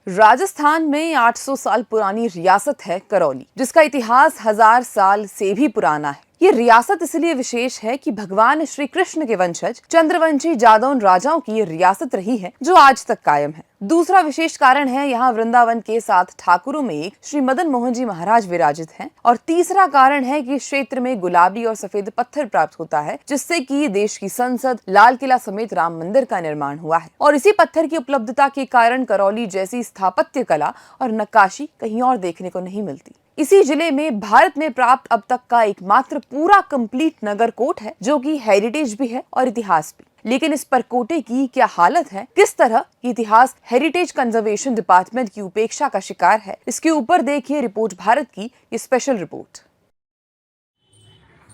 राजस्थान में 800 साल पुरानी रियासत है करौली, जिसका इतिहास 1000 साल से भी पुराना है। ये रियासत इसलिए विशेष है कि भगवान श्री कृष्ण के वंशज चंद्रवंशी जादौन राजाओं की ये रियासत रही है, जो आज तक कायम है। दूसरा विशेष कारण है यहाँ वृंदावन के 7 ठाकुरों में एक श्री मदन मोहन जी महाराज विराजित हैं। और तीसरा कारण है कि क्षेत्र में गुलाबी और सफेद पत्थर प्राप्त होता है, जिससे कि देश की संसद, लाल किला समेत राम मंदिर का निर्माण हुआ है। और इसी पत्थर की उपलब्धता के कारण करौली जैसी स्थापत्य कला और नक्काशी कहीं और देखने को नहीं मिलती। इसी जिले में भारत में प्राप्त अब तक का एकमात्र पूरा कंप्लीट नगर कोट है, जो कि हेरिटेज भी है और इतिहास भी। लेकिन इस परकोटे की क्या हालत है, किस तरह इतिहास हेरिटेज कंजर्वेशन डिपार्टमेंट की उपेक्षा का शिकार है, इसके ऊपर देखिए रिपोर्ट भारत की ये स्पेशल रिपोर्ट।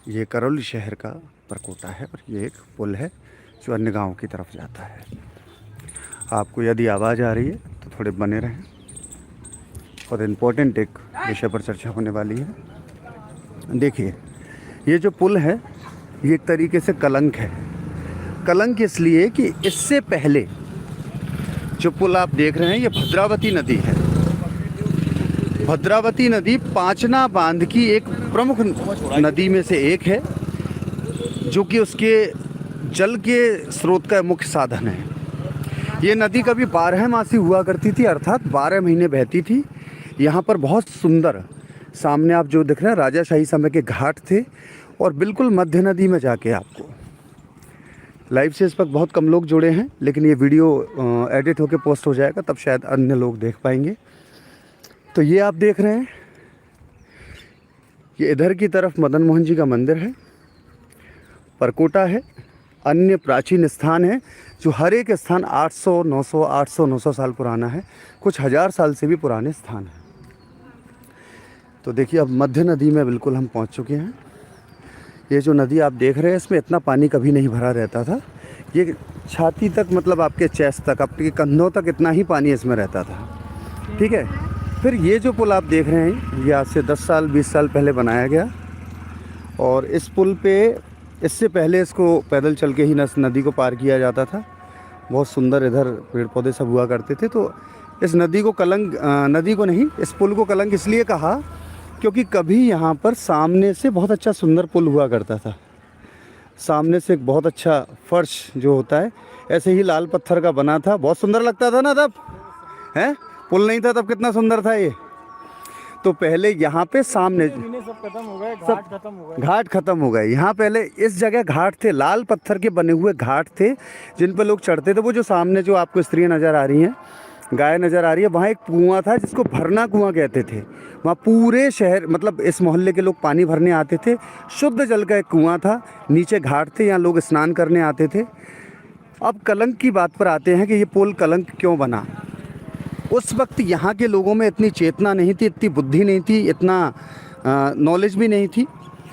ये करौली शहर का परकोटा है और ये एक पुल है जो अन्य गाँव की तरफ जाता है। आपको यदि आवाज़ आ रही है तो थोड़े बने रहें और इम्पोर्टेंट एक विषय पर चर्चा होने वाली है। देखिए, ये जो पुल है ये एक तरीके से कलंक है। कलंक इसलिए कि इससे पहले जो पुल आप देख रहे हैं ये भद्रावती नदी है। भद्रावती नदी पांचना बांध की एक प्रमुख नदी में से एक है, जो कि उसके जल के स्रोत का मुख्य साधन है। ये नदी कभी 12 मासी हुआ करती थी, अर्थात 12 महीने बहती थी। यहाँ पर बहुत सुंदर, सामने आप जो दिख रहे हैं राजाशाही समय के घाट थे और बिल्कुल मध्य नदी में जाके आपको लाइव से इस वक्त बहुत कम लोग जुड़े हैं, लेकिन ये वीडियो एडिट होके पोस्ट हो जाएगा, तब शायद अन्य लोग देख पाएंगे। तो ये आप देख रहे हैं, ये इधर की तरफ मदन मोहन जी का मंदिर है, परकोटा है, अन्य प्राचीन स्थान है जो हर एक स्थान 800-900 साल पुराना है, कुछ 1000 साल से भी पुराने स्थान हैं। तो देखिए, अब मध्य नदी में बिल्कुल हम पहुंच चुके हैं। ये जो नदी आप देख रहे हैं इसमें इतना पानी कभी नहीं भरा रहता था। ये छाती तक, मतलब आपके चेस्ट तक, आपके कंधों तक इतना ही पानी इसमें रहता था। ठीक है। फिर ये जो पुल आप देख रहे हैं ये आज से 10 साल 20 साल पहले बनाया गया और इस पुल पे इससे पहले इसको पैदल चल के ही नदी को पार किया जाता था। बहुत सुंदर इधर पेड़ पौधे सब हुआ करते थे। तो इस नदी को कलंक, नदी को नहीं, इस पुल को कलंक इसलिए कहा क्योंकि कभी यहाँ पर सामने से बहुत अच्छा सुंदर पुल हुआ करता था। सामने से एक बहुत अच्छा फर्श जो होता है ऐसे ही लाल पत्थर का बना था, बहुत सुंदर लगता था ना तब, हैं? पुल नहीं था तब कितना सुंदर था ये। तो पहले यहाँ पे सामने सब खत्म हो गए, घाट खत्म हो गए, घाट खत्म हो गए। यहाँ पहले इस जगह घाट थे, लाल पत्थर के बने हुए घाट थे जिन पर लोग चढ़ते थे। वो जो सामने जो आपको स्त्रियाँ नज़र आ रही हैं, गाय नज़र आ रही है, वहाँ एक कुआं था जिसको भरना कुआं कहते थे। वहाँ पूरे शहर, मतलब इस मोहल्ले के लोग पानी भरने आते थे। शुद्ध जल का एक कुआं था, नीचे घाट थे, यहाँ लोग स्नान करने आते थे। अब कलंक की बात पर आते हैं कि ये पुल कलंक क्यों बना। उस वक्त यहाँ के लोगों में इतनी चेतना नहीं थी, इतनी बुद्धि नहीं थी, इतना नॉलेज भी नहीं थी।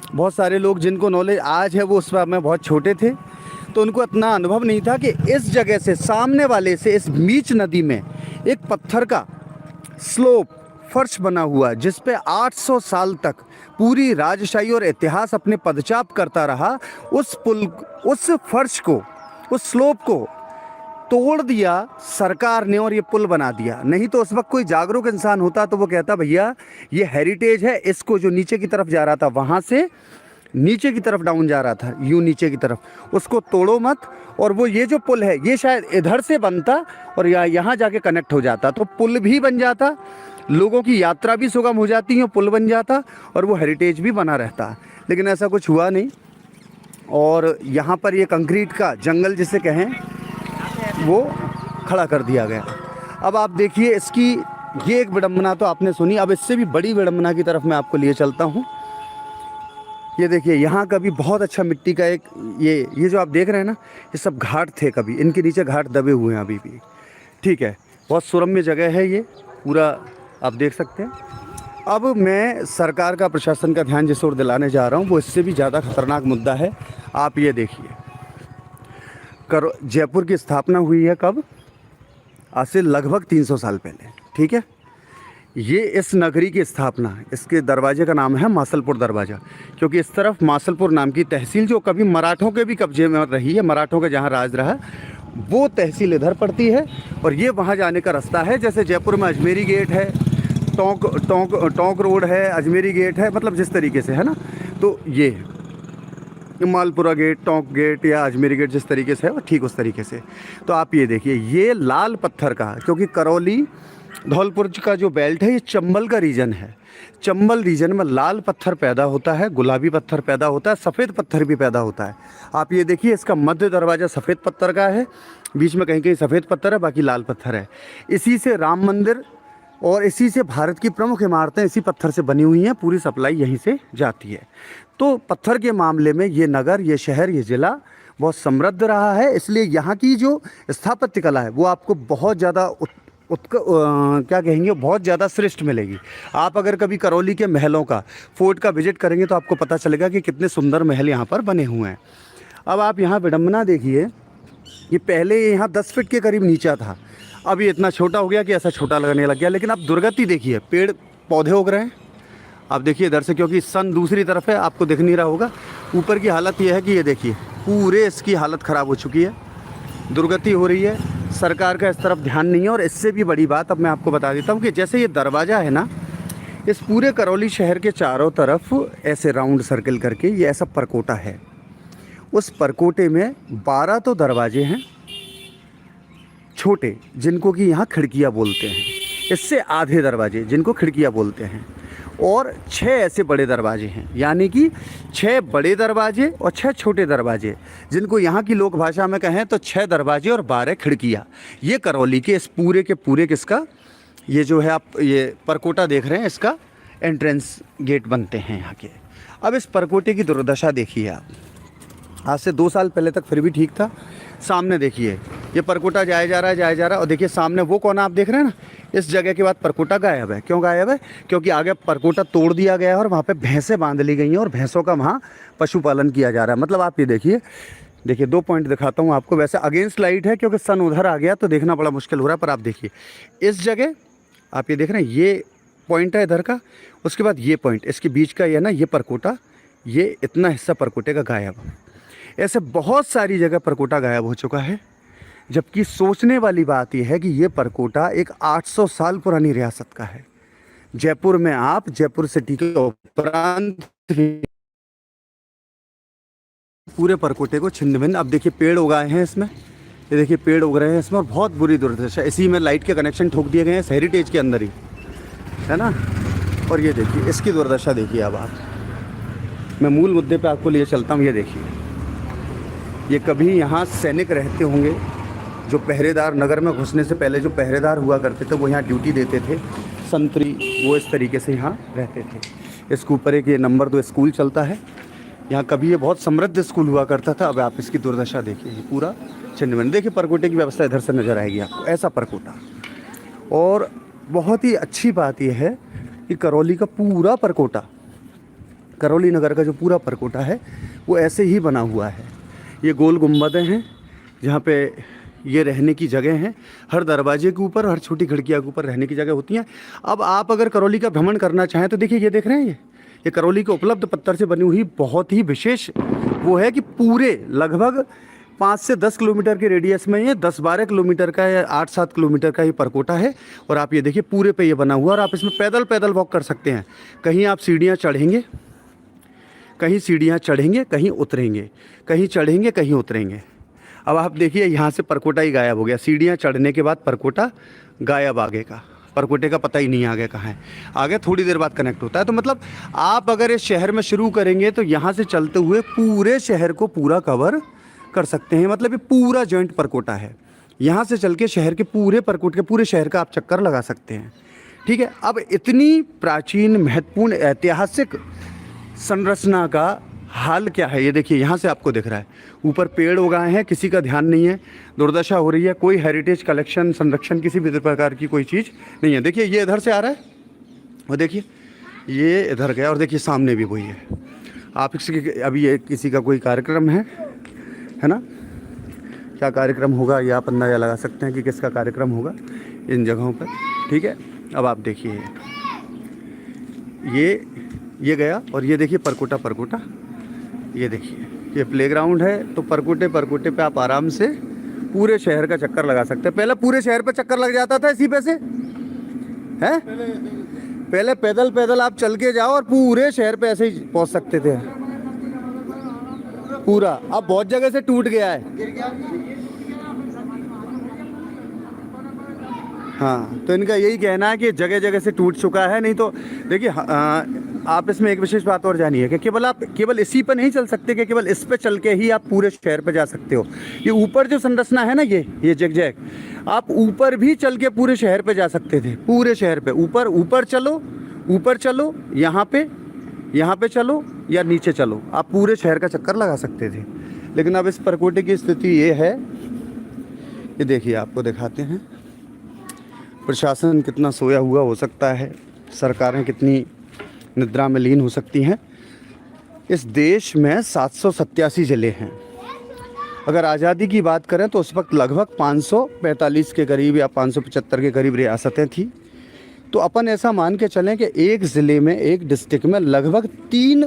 बहुत सारे लोग जिनको नॉलेज आज है वो उस वक्त में बहुत छोटे थे, तो उनको इतना अनुभव नहीं था कि इस जगह से, सामने वाले से, इस बीच नदी में एक पत्थर का स्लोप फर्श बना हुआ जिस पे 800 साल तक पूरी राजशाही और इतिहास अपने पदचाप करता रहा। उस पुल, उस फर्श को, उस स्लोप को तोड़ दिया सरकार ने और ये पुल बना दिया। नहीं तो उस वक्त कोई जागरूक इंसान होता तो वो कहता भैया ये हेरिटेज है, इसको जो नीचे की तरफ जा रहा था, वहाँ से नीचे की तरफ डाउन जा रहा था, यूँ नीचे की तरफ, उसको तोड़ो मत। और वो ये जो पुल है ये शायद इधर से बनता और यहाँ जाके कनेक्ट हो जाता, तो पुल भी बन जाता, लोगों की यात्रा भी सुगम हो जाती, पुल बन जाता और वो हेरिटेज भी बना रहता। लेकिन ऐसा कुछ हुआ नहीं और यहाँ पर ये कंक्रीट का जंगल जिसे कहें वो खड़ा कर दिया गया। अब आप देखिए, इसकी ये एक विडंबना तो आपने सुनी, अब इससे भी बड़ी विडंबना की तरफ मैं आपको लिए चलता हूँ। ये देखिए, यहाँ का भी बहुत अच्छा मिट्टी का एक ये जो आप देख रहे हैं ना, ये सब घाट थे कभी, इनके नीचे घाट दबे हुए हैं अभी भी। ठीक है, बहुत सुरम्य जगह है ये, पूरा आप देख सकते हैं। अब मैं सरकार का, प्रशासन का ध्यान जिस ओर दिलाने जा रहा हूँ वो इससे भी ज़्यादा खतरनाक मुद्दा है। आप ये देखिए, जयपुर की स्थापना हुई है कब? आज से लगभग 300 साल पहले। ठीक है, ये इस नगरी की स्थापना, इसके दरवाजे का नाम है मासलपुर दरवाज़ा, क्योंकि इस तरफ मासलपुर नाम की तहसील जो कभी मराठों के भी कब्जे में रही है, मराठों का जहाँ राज रहा, वो तहसील इधर पड़ती है और ये वहाँ जाने का रास्ता है। जैसे जयपुर में अजमेरी गेट है, टोंक रोड है, अजमेरी गेट है, मतलब जिस तरीके से है ना, तो ये मालपुरा गेट, टोंक गेट या अजमेरी गेट जिस तरीके से है वो ठीक उस तरीके से। तो आप ये देखिए, ये लाल पत्थर का, क्योंकि करौली धौलपुर का जो बेल्ट है ये चंबल का रीजन है। चंबल रीजन में लाल पत्थर पैदा होता है, गुलाबी पत्थर पैदा होता है, सफ़ेद पत्थर भी पैदा होता है। आप ये देखिए, इसका मध्य दरवाज़ा सफ़ेद पत्थर का है, बीच में कहीं कहीं सफ़ेद पत्थर है, बाकी लाल पत्थर है। इसी से राम मंदिर और इसी से भारत की प्रमुख इमारतें इसी पत्थर से बनी हुई हैं, पूरी सप्लाई यहीं से जाती है। तो पत्थर के मामले में ये नगर, ये शहर, ये ज़िला बहुत समृद्ध रहा है। इसलिए यहाँ की जो स्थापत्य कला है वो आपको बहुत ज़्यादा क्या कहेंगे, बहुत ज़्यादा श्रेष्ठ मिलेगी। आप अगर कभी करौली के महलों का, फोर्ट का विजिट करेंगे तो आपको पता चलेगा कि कितने सुंदर महल यहाँ पर बने हुए हैं। अब आप यहाँ विडम्बना देखिए, ये पहले यहाँ 10 फीट के करीब नीचा था, अब ये इतना छोटा हो गया कि ऐसा छोटा लगने लग गया। लेकिन आप दुर्गति देखिए, पेड़ पौधे उग रहे हैं, आप देखिए इधर से, क्योंकि सन दूसरी तरफ है, आपको दिख नहीं रहा होगा। ऊपर की हालत ये है कि ये देखिए पूरे इसकी हालत ख़राब हो चुकी है, दुर्गति हो रही है, सरकार का इस तरफ ध्यान नहीं है। और इससे भी बड़ी बात अब मैं आपको बता देता हूँ कि जैसे ये दरवाज़ा है ना, इस पूरे करौली शहर के चारों तरफ ऐसे राउंड सर्कल करके ये ऐसा परकोटा है। उस परकोटे में 12 तो दरवाजे हैं छोटे, जिनको कि यहाँ खिड़कियाँ बोलते हैं, इससे आधे दरवाजे जिनको खिड़कियाँ बोलते हैं, और 6 ऐसे बड़े दरवाजे हैं, यानी कि 6 बड़े दरवाजे और 6 छोटे दरवाजे, जिनको यहाँ की लोक भाषा में कहें तो 6 दरवाजे और 12 खिड़कियाँ। ये करौली के इस पूरे के पूरे किसका, ये जो है आप ये परकोटा देख रहे हैं, इसका एंट्रेंस गेट बनते हैं यहाँ के। अब इस परकोटे की दुर्दशा देखिए आप, आज से 2 साल पहले तक फिर भी ठीक था। सामने देखिए ये परकोटा जाया जा रहा है, और देखिए सामने वो कोना आप देख रहे हैं ना, इस जगह के बाद परकोटा गायब है। क्यों गायब है? क्योंकि आगे परकोटा तोड़ दिया गया है और वहाँ पे भैंसें बांध ली गई हैं और भैंसों का वहाँ पशुपालन किया जा रहा है। मतलब आप ये देखिए 2 पॉइंट दिखाता हूँ आपको। वैसे अगेंस्ट लाइट है क्योंकि सन उधर आ गया तो देखना बड़ा मुश्किल हो रहा है, पर आप देखिए इस जगह आप ये देख रहे हैं, ये पॉइंट है इधर का, उसके बाद ये पॉइंट, इसके बीच का ये ना, ये परकोटा, ये इतना हिस्सा परकोटे का गायब। ऐसे बहुत सारी जगह परकोटा गायब हो चुका है। जबकि सोचने वाली बात यह है कि ये परकोटा एक 800 साल पुरानी रियासत का है। जयपुर में आप जयपुर सिटी के उपरांत पूरे परकोटे को छिन्न भिन्न, अब देखिए पेड़ उगाए हैं इसमें, ये देखिए पेड़ उग रहे हैं इसमें, और बहुत बुरी दुर्दशा। इसी में लाइट के कनेक्शन ठोक दिए गए हैं, हेरिटेज के अंदर ही है ना। और ये देखिए इसकी दुर्दशा देखिए। अब आप, मैं मूल मुद्दे पे आपको लिए चलता हूँ। ये देखिए, ये कभी यहाँ सैनिक रहते होंगे, जो पहरेदार, नगर में घुसने से पहले जो पहरेदार हुआ करते थे वो यहाँ ड्यूटी देते थे, संतरी, वो इस तरीके से यहाँ रहते थे। इसके ऊपर एक ये नंबर 2 स्कूल चलता है। यहाँ कभी ये बहुत समृद्ध स्कूल हुआ करता था। अब आप इसकी दुर्दशा देखिए, ये पूरा छिन्न-भिन्न। देखिए परकोटे की व्यवस्था इधर से नज़र आएगी आपको, ऐसा परकोटा। और बहुत ही अच्छी बात यह है कि करौली का पूरा परकोटा, करौली नगर का जो पूरा परकोटा है वो ऐसे ही बना हुआ है। ये गोल गुंबदें हैं जहाँ पे ये रहने की जगह हैं। हर दरवाजे के ऊपर, हर छोटी खिड़कियाँ के ऊपर रहने की जगह होती हैं। अब आप अगर करौली का भ्रमण करना चाहें तो देखिए, ये देख रहे हैं, ये करौली के उपलब्ध पत्थर से बनी हुई बहुत ही विशेष वो है कि पूरे लगभग 5 से 10 किलोमीटर के रेडियस में ये 10-12 किलोमीटर का या 8-7 किलोमीटर का ये परकोटा है। और आप ये देखिए पूरे पे ये बना हुआ, और आप इसमें पैदल वॉक कर सकते हैं। कहीं आप सीढ़ियाँ चढ़ेंगे, कहीं उतरेंगे, कहीं चढ़ेंगे, कहीं उतरेंगे। अब आप देखिए यहाँ से परकोटा ही गायब हो गया। सीढ़ियाँ चढ़ने के बाद परकोटा गायब, आगे का परकोटे का पता ही नहीं आगे कहाँ है। आगे थोड़ी देर बाद कनेक्ट होता है। तो मतलब आप अगर इस शहर में शुरू करेंगे तो यहाँ से चलते हुए पूरे शहर को पूरा कवर कर सकते हैं। मतलब ये पूरा जॉइंट परकोटा है। यहाँ से चल के शहर के पूरे परकोटे के पूरे शहर का आप चक्कर लगा सकते हैं। ठीक है। अब इतनी प्राचीन, महत्वपूर्ण, ऐतिहासिक संरचना का हाल क्या है ये देखिए। यहाँ से आपको दिख रहा है ऊपर पेड़ उगाए हैं, किसी का ध्यान नहीं है, दुर्दशा हो रही है। कोई हेरिटेज कलेक्शन, संरक्षण, किसी भी प्रकार की कोई चीज़ नहीं है। देखिए ये इधर से आ रहा है, और देखिए ये इधर गया, और देखिए सामने भी वही है। आप इसके, अभी ये किसी का कोई कार्यक्रम है ना, क्या कार्यक्रम होगा ये आप अंदाज़ा लगा सकते हैं कि किसका कार्यक्रम होगा इन जगहों पर। ठीक है। अब आप देखिए ये गया, और ये देखिए परकोटा, ये देखिए ये प्लेग्राउंड है। तो परकोटे पे आप आराम से पूरे शहर का चक्कर लगा सकते हैं। पहले पूरे शहर पे चक्कर लग जाता था इसी पे से, हैं? पहले पैदल पैदल आप चल के जाओ और पूरे शहर पे ऐसे ही पहुंच सकते थे पूरा। अब बहुत जगह से टूट गया है। हाँ, तो इनका यही कहना है कि जगह जगह से टूट चुका है। नहीं तो देखिए, आप इसमें एक विशेष बात और जानिए कि केवल इसी पर नहीं चल सकते कि केवल इस पे चल के ही आप पूरे शहर पे जा सकते हो। ये ऊपर जो संरचना है ना, ये जगजैग, आप ऊपर भी चल के पूरे शहर पे जा सकते थे। पूरे शहर पे ऊपर चलो, यहाँ पे चलो या नीचे चलो, आप पूरे शहर का चक्कर लगा सकते थे। लेकिन अब इस परकोटे की स्थिति ये है, ये देखिए, आपको दिखाते हैं प्रशासन कितना सोया हुआ हो सकता है, सरकारें कितनी निद्रा में लीन हो सकती हैं। इस देश में 787 ज़िले हैं। अगर आज़ादी की बात करें तो उस वक्त लगभग 545 के करीब या 575 के करीब रियासतें थी। तो अपन ऐसा मान के चलें कि एक ज़िले में, एक डिस्ट्रिक्ट में लगभग 3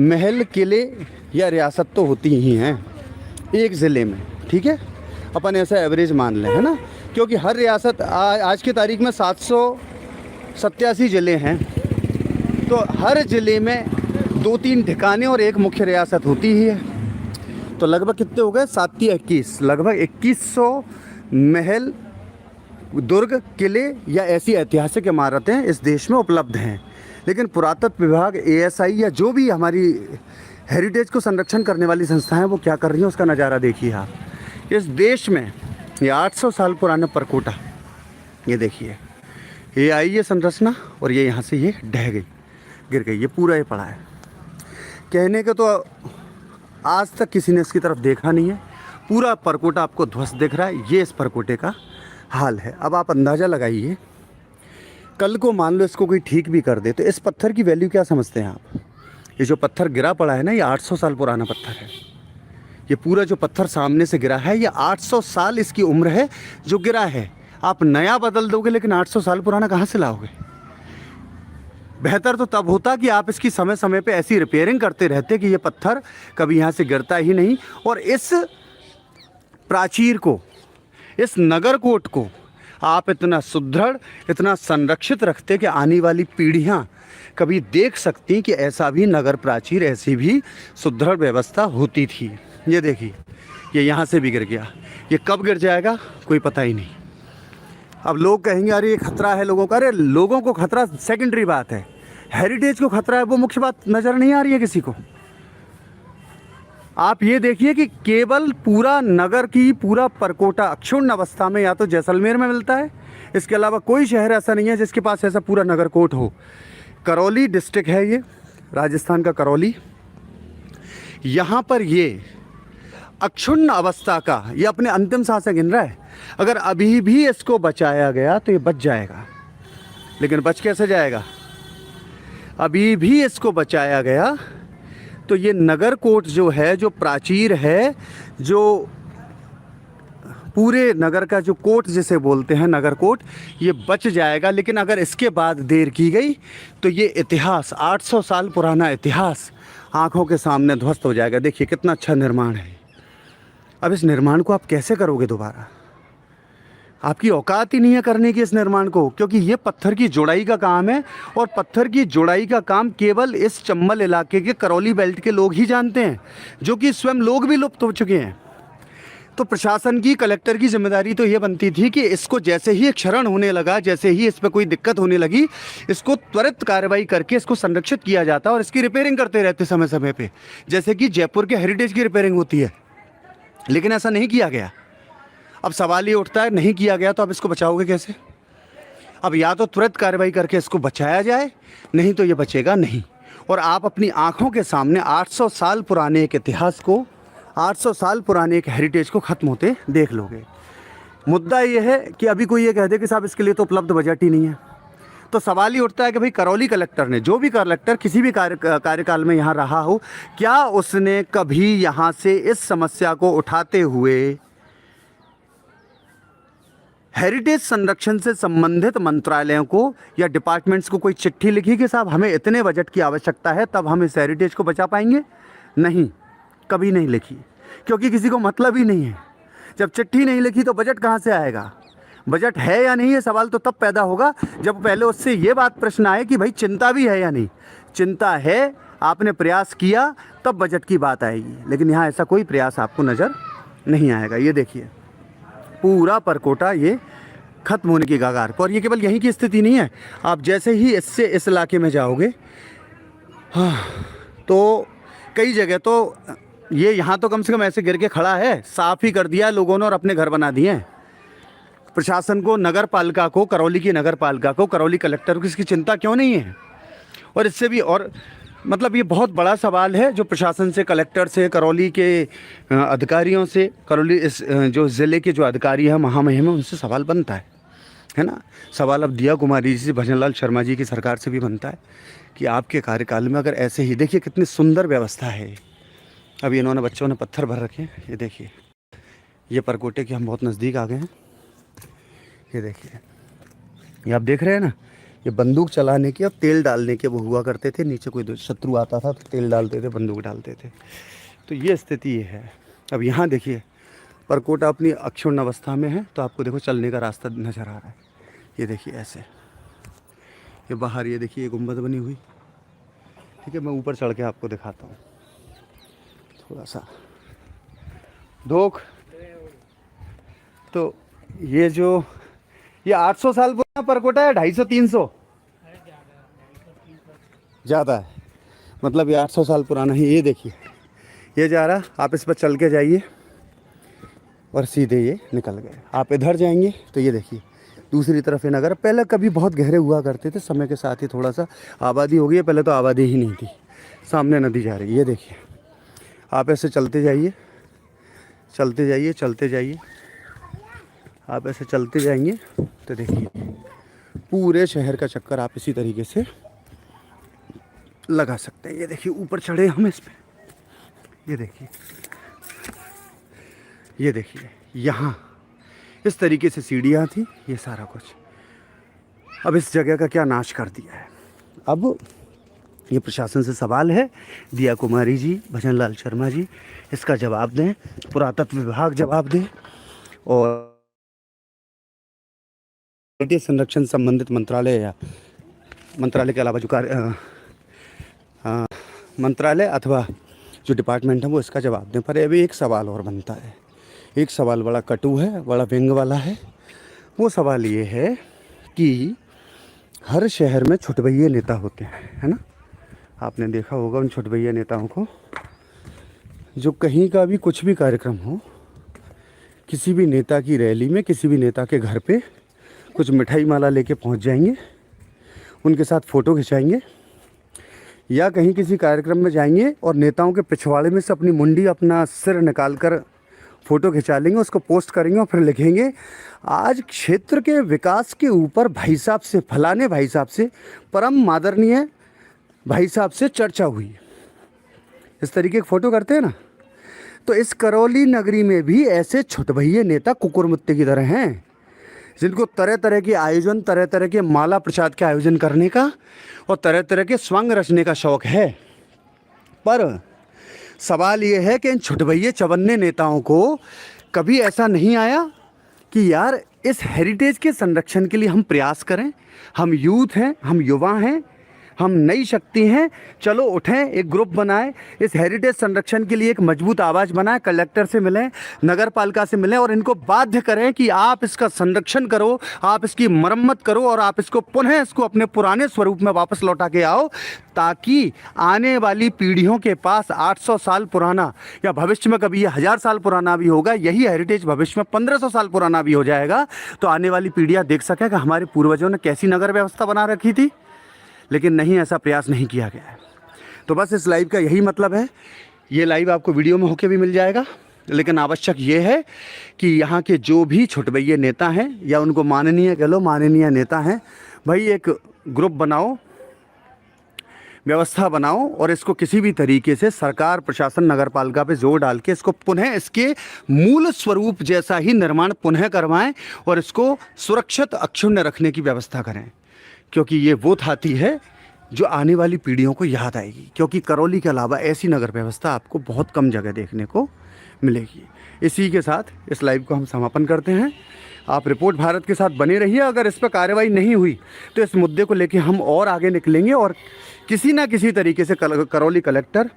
महल, किले या रियासत तो होती ही हैं एक ज़िले में, ठीक है? अपन ऐसा एवरेज मान लें, है ना? क्योंकि हर रियासत आज की तारीख में 787 ज़िले हैं, तो हर ज़िले में 2-3 ठिकाने और एक मुख्य रियासत होती ही है। तो लगभग कितने हो गए? 7 या 21, लगभग 2100 महल, दुर्ग, किले या ऐसी ऐतिहासिक इमारतें इस देश में उपलब्ध हैं। लेकिन पुरातत्व विभाग, ASI या जो भी हमारी हेरिटेज को संरक्षण करने वाली संस्थाएं, वो क्या कर रही हैं उसका नज़ारा देखिए आप। इस देश में ये 800 साल पुराना परकोटा, ये देखिए, ये आई ये संरचना और ये यहाँ से ये ढह गई, गिर गई, ये पूरा ये पड़ा है। कहने के तो आज तक किसी ने इसकी तरफ देखा नहीं है। पूरा परकोटा आपको ध्वस्त दिख रहा है। ये इस परकोटे का हाल है। अब आप अंदाज़ा लगाइए, कल को मान लो इसको कोई ठीक भी कर दे तो इस पत्थर की वैल्यू क्या समझते हैं आप? ये जो पत्थर गिरा पड़ा है ना, ये 800 साल पुराना पत्थर है। ये पूरा जो पत्थर सामने से गिरा है, ये 800 साल इसकी उम्र है जो गिरा है। आप नया बदल दोगे लेकिन 800 साल पुराना कहाँ से लाओगे? बेहतर तो तब होता कि आप इसकी समय समय पे ऐसी रिपेयरिंग करते रहते कि ये पत्थर कभी यहाँ से गिरता ही नहीं, और इस प्राचीर को, इस नगरकोट को आप इतना सुदृढ़, इतना संरक्षित रखते कि आने वाली पीढ़ियाँ कभी देख सकती कि ऐसा भी नगर प्राचीर, ऐसी भी सुदृढ़ व्यवस्था होती थी। ये देखिए, ये यहाँ से भी गिर गया। ये कब गिर जाएगा कोई पता ही नहीं। अब लोग कहेंगे अरे ये खतरा है लोगों का। अरे लोगों को खतरा सेकेंडरी बात है, हेरिटेज को खतरा है वो मुख्य बात नज़र नहीं आ रही है किसी को। आप ये देखिए कि केवल पूरा नगर की, पूरा परकोटा अक्षुण्ण अवस्था में या तो जैसलमेर में मिलता है, इसके अलावा कोई शहर ऐसा नहीं है जिसके पास ऐसा पूरा नगरकोट हो। करौली डिस्ट्रिक्ट है ये, राजस्थान का करौली। यहाँ पर ये अक्षुण्ण अवस्था का, ये अपने अंतिम सांसें गिन रहा है। अगर अभी भी इसको बचाया गया तो ये बच जाएगा, लेकिन बच कैसे जाएगा? अभी भी इसको बचाया गया तो ये नगरकोट जो है, जो प्राचीर है, जो पूरे नगर का जो कोट जिसे बोलते हैं नगरकोट, ये बच जाएगा। लेकिन अगर इसके बाद देर की गई तो ये इतिहास, 800 साल पुराना इतिहास आंखों के सामने ध्वस्त हो जाएगा। देखिए कितना अच्छा निर्माण है। अब इस निर्माण को आप कैसे करोगे दोबारा? आपकी औकात ही नहीं है करने की इस निर्माण को, क्योंकि ये पत्थर की जोड़ाई का काम है, और पत्थर की जोड़ाई का काम केवल इस चंबल इलाके के करौली बेल्ट के लोग ही जानते हैं, जो कि स्वयं लोग भी लुप्त हो चुके हैं। तो प्रशासन की, कलेक्टर की जिम्मेदारी तो ये बनती थी कि इसको जैसे ही क्षरण होने लगा, जैसे ही इस पर कोई दिक्कत होने लगी, इसको त्वरित कार्रवाई करके इसको संरक्षित किया जाता और इसकी रिपेयरिंग करते रहते समय समय पे, जैसे कि जयपुर के हेरिटेज की रिपेयरिंग होती है। लेकिन ऐसा नहीं किया गया। अब सवाल ये उठता है, नहीं किया गया तो अब इसको बचाओगे कैसे? अब या तो त्वरित कार्रवाई करके इसको बचाया जाए, नहीं तो ये बचेगा नहीं। और आप अपनी आंखों के सामने 800 साल पुराने एक इतिहास को, 800 साल पुराने एक हेरिटेज को ख़त्म होते देख लोगे। मुद्दा ये है कि अभी कोई ये कह दे कि साहब इसके लिए तो उपलब्ध बजट ही नहीं है, तो सवाल ही उठता है कि भाई करौली कलेक्टर ने, जो भी कलेक्टर किसी भी कार्यकाल में यहाँ रहा हो, क्या उसने कभी यहाँ से इस समस्या को उठाते हुए हेरिटेज संरक्षण से संबंधित मंत्रालयों को या डिपार्टमेंट्स को कोई चिट्ठी लिखी कि साहब हमें इतने बजट की आवश्यकता है, तब हम इस हेरिटेज को बचा पाएंगे? नहीं, कभी नहीं लिखी, क्योंकि किसी को मतलब ही नहीं है। जब चिट्ठी नहीं लिखी तो बजट कहाँ से आएगा? बजट है या नहीं, ये सवाल तो तब पैदा होगा जब पहले उससे ये बात प्रश्न आए कि भाई चिंता भी है या नहीं। चिंता है, आपने प्रयास किया, तब बजट की बात आएगी। लेकिन यहाँ ऐसा कोई प्रयास आपको नज़र नहीं आएगा। ये देखिए पूरा परकोटा ये ख़त्म होने की कगार पर। और ये केवल यहीं की स्थिति नहीं है, आप जैसे ही इससे इस इलाके में जाओगे, हाँ, तो कई जगह तो ये यहाँ तो कम से कम ऐसे गिर के खड़ा है, साफ़ ही कर दिया है लोगों ने और अपने घर बना दिए हैं। प्रशासन को, नगर पालिका को, करौली की नगर पालिका को, करौली कलेक्टर को इसकी चिंता क्यों नहीं है? और इससे भी और मतलब ये बहुत बड़ा सवाल है जो प्रशासन से, कलेक्टर से, करौली के अधिकारियों से, करौली इस जो ज़िले के जो अधिकारी हैं, महामहिम हैं, उनसे सवाल बनता है ना। सवाल अब दिया कुमारी जी से, भजनलाल शर्मा जी की सरकार से भी बनता है कि आपके कार्यकाल में अगर ऐसे ही, देखिए कितनी सुंदर व्यवस्था है। अभी इन्होंने, बच्चों ने पत्थर भर रखे हैं। ये देखिए, ये परकोटे के हम बहुत नज़दीक आ गए हैं। ये देखिए, ये आप देख रहे हैं ना, ये बंदूक चलाने के और तेल डालने के वो हुआ करते थे। नीचे कोई शत्रु आता था तो तेल डालते थे, बंदूक डालते थे। तो ये स्थिति ये है। अब यहाँ देखिए परकोटा अपनी अक्षुण्ण अवस्था में है, तो आपको देखो चलने का रास्ता नज़र आ रहा है। ये देखिए ऐसे, ये बाहर ये देखिए गुंबद बनी हुई। ठीक है, मैं ऊपर चढ़ के आपको दिखाता हूँ थोड़ा सा धोख। तो ये 800 साल पुराना परकोटा है, 250 300 ज़्यादा है, मतलब ये 800 साल पुराना है। ये देखिए, ये जा रहा, आप इस पर चल के जाइए और सीधे ये निकल गए। आप इधर जाएंगे तो ये देखिए दूसरी तरफ ये नगर। पहले कभी बहुत गहरे हुआ करते थे, समय के साथ ही थोड़ा सा आबादी हो गई है, पहले तो आबादी ही नहीं थी। सामने नदी जा रही है, ये देखिए। आप ऐसे चलते जाइए, चलते जाइए, चलते जाइए, आप ऐसे चलते जाएंगे तो देखिए पूरे शहर का चक्कर आप इसी तरीके से लगा सकते हैं। ये देखिए ऊपर चढ़े हम इस पे, ये देखिए, ये देखिए यहाँ इस तरीके से सीढ़ियाँ थी, ये सारा कुछ अब इस जगह का क्या नाश कर दिया है। अब ये प्रशासन से सवाल है, दिया कुमारी जी, भजनलाल शर्मा जी इसका जवाब दें, पुरातत्व विभाग जवाब दें, और संरक्षण संबंधित मंत्रालय या मंत्रालय के अलावा जो मंत्रालय अथवा जो डिपार्टमेंट है वो इसका जवाब दें। पर अभी एक सवाल और बनता है, एक सवाल बड़ा कटु है, बड़ा व्यंग वाला है। वो सवाल ये है कि हर शहर में छुटभइये नेता होते हैं, है ना। आपने देखा होगा उन छुटभइये नेताओं को, जो कहीं का भी कुछ भी कार्यक्रम हो, किसी भी नेता की रैली में, किसी भी नेता के घर पे कुछ मिठाई माला लेके पहुंच जाएंगे, उनके साथ फ़ोटो खिंचाएंगे, या कहीं किसी कार्यक्रम में जाएंगे और नेताओं के पिछवाड़े में से अपनी मुंडी, अपना सिर निकाल कर फ़ोटो खिंचा लेंगे, उसको पोस्ट करेंगे और फिर लिखेंगे आज क्षेत्र के विकास के ऊपर भाई साहब से, फलाने भाई साहब से, परम आदरणीय भाई साहब से चर्चा हुई। इस तरीके की फ़ोटो करते हैं ना। तो इस करौली नगरी में भी ऐसे छुटभइये नेता कुकुरमुत्ते की तरह हैं, जिनको तरह तरह के आयोजन, तरह तरह के माला प्रसाद के आयोजन करने का और तरह तरह के स्वांग रचने का शौक़ है। पर सवाल ये है कि इन छुटभइये चवन्ने नेताओं को कभी ऐसा नहीं आया कि यार इस हेरिटेज के संरक्षण के लिए हम प्रयास करें, हम यूथ हैं, हम युवा हैं, हम नई शक्ति हैं, चलो उठें, एक ग्रुप बनाएं, इस हेरिटेज संरक्षण के लिए एक मजबूत आवाज़ बनाएं, कलेक्टर से मिलें, नगर पालिका से मिलें और इनको बाध्य करें कि आप इसका संरक्षण करो, आप इसकी मरम्मत करो और आप इसको पुनः इसको अपने पुराने स्वरूप में वापस लौटा के आओ, ताकि आने वाली पीढ़ियों के पास 800 साल पुराना, या भविष्य में कभी ये 1000 साल पुराना भी होगा, यही हेरिटेज भविष्य में 1500 साल पुराना भी हो जाएगा, तो आने वाली पीढ़ियाँ देख सकें कि हमारे पूर्वजों ने कैसी नगर व्यवस्था बना रखी थी। लेकिन नहीं, ऐसा प्रयास नहीं किया गया है। तो बस इस लाइव का यही मतलब है। ये लाइव आपको वीडियो में होके भी मिल जाएगा, लेकिन आवश्यक ये है कि यहाँ के जो भी छुटभइये नेता हैं, या उनको माननीय कह लो, माननीय नेता हैं, भाई एक ग्रुप बनाओ, व्यवस्था बनाओ और इसको किसी भी तरीके से सरकार, प्रशासन, नगर पालिका पे जोर डाल के इसको पुनः इसके मूल स्वरूप जैसा ही निर्माण पुनः करवाएं और इसको सुरक्षित अक्षुण्ण रखने की व्यवस्था करें, क्योंकि ये वो थाती है जो आने वाली पीढ़ियों को याद आएगी। क्योंकि करौली के अलावा ऐसी नगर व्यवस्था आपको बहुत कम जगह देखने को मिलेगी। इसी के साथ इस लाइव को हम समापन करते हैं। आप रिपोर्ट भारत के साथ बने रहिए। अगर इस पर कार्रवाई नहीं हुई तो इस मुद्दे को लेकर हम और आगे निकलेंगे और किसी ना किसी तरीके से करौली कलेक्टर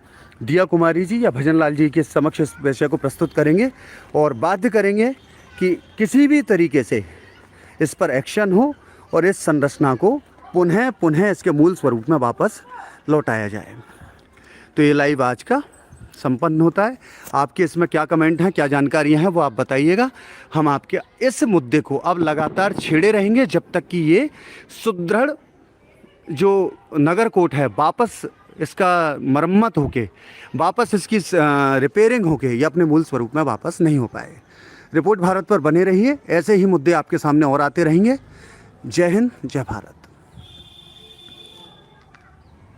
दिया कुमारी जी या भजन लाल जी के समक्ष इस विषय को प्रस्तुत करेंगे और बाध्य करेंगे कि किसी भी तरीके से इस पर एक्शन हो और इस संरचना को पुनः इसके मूल स्वरूप में वापस लौटाया जाए। तो ये लाइव आज का संपन्न होता है। आपके इसमें क्या कमेंट हैं, क्या जानकारियां हैं, वो आप बताइएगा। हम आपके इस मुद्दे को अब लगातार छेड़े रहेंगे जब तक कि ये सुदृढ़ जो नगर कोर्ट है वापस इसका मरम्मत होके, वापस इसकी रिपेयरिंग होके ये अपने मूल स्वरूप में वापस नहीं हो पाए। रिपोर्ट भारत पर बने रहिए। ऐसे ही मुद्दे आपके सामने और आते रहेंगे। जय हिंद, जय भारत।